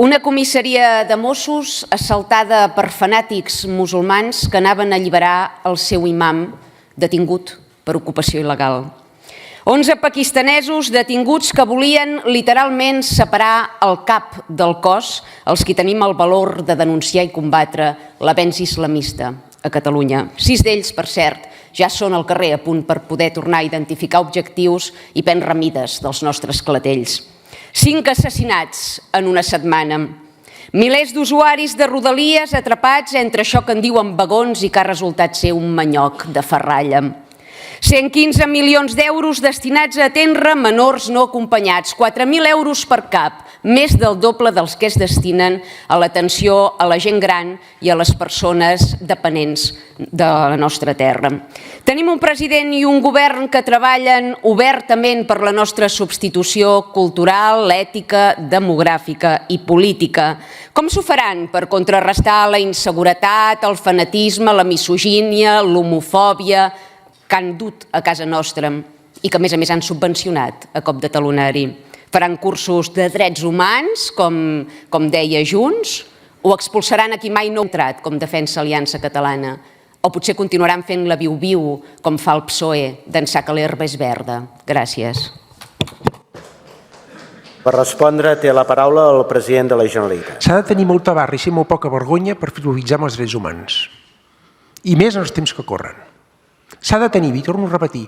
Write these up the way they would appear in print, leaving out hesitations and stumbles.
Una comissaria de Mossos assaltada per fanàtics musulmans que anaven a alliberar el seu imam detingut per ocupació il·legal. 11 pakistanesos detinguts que volien literalment separar el cap del cos els qui tenim el valor de denunciar i combatre l'avenç islamista a Catalunya. 6 d'ells, per cert, ja són al carrer a punt per poder tornar a identificar objectius i prendre mides dels nostres clatells. 5 assassinats en una setmana. Milers d'usuaris de Rodalies atrapats entre això que en diuen vagons i que ha resultat ser un manyoc de ferralla. 115 milions d'euros destinats a atendre menors no acompanyats, 4.000 euros per cap, més del doble dels que es destinen a l'atenció a la gent gran i a les persones dependents de la nostra terra. Tenim un president i un govern que treballen obertament per la nostra substitució cultural, ètica, demogràfica i política. Com s'ho faran per contrarrestar la inseguretat, el fanatisme, la misogínia, l'homofòbia que han dut a casa nostra i que, a més han subvencionat a cop de talonari? Faran cursos de drets humans, com deia Junts, o expulsaran a qui mai no ha entrat, com defensa Aliança Catalana? O potser continuaran fent la viu-viu, com fa el PSOE, d'ençà que l'herba és verda? Gràcies. Per respondre, té la paraula el president de la Generalitat. S'ha de tenir molta barra i ser molt poca vergonya per frivolitzar amb els drets humans. I més en els temps que corren. S'ha de tenir, i torno a repetir,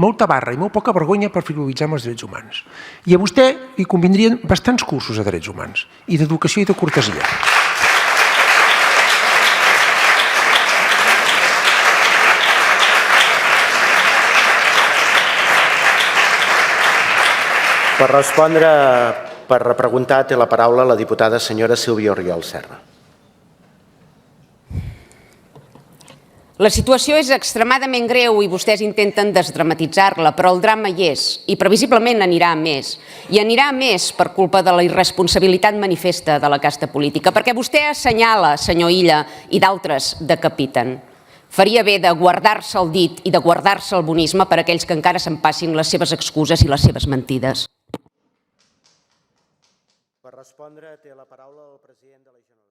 molta barra i molt poca vergonya per frivolitzar amb els drets humans. I a vostè li convindrien bastants cursos de drets humans i d'educació i de cortesia. Per respondre, per preguntar, té la paraula la diputada senyora Sílvia Oriol Serra. La situació és extremadament greu i vostès intenten desdramatitzar-la, però el drama hi és i previsiblement anirà a més. I anirà a més per culpa de la irresponsabilitat manifesta de la casta política, perquè vostè assenyala, senyor Illa, i d'altres decapiten. Faria bé de guardar-se el dit i de guardar-se el bonisme per a aquells que encara se'n passin les seves excuses i les seves mentides. Per respondre, té la paraula el president de la Generalitat.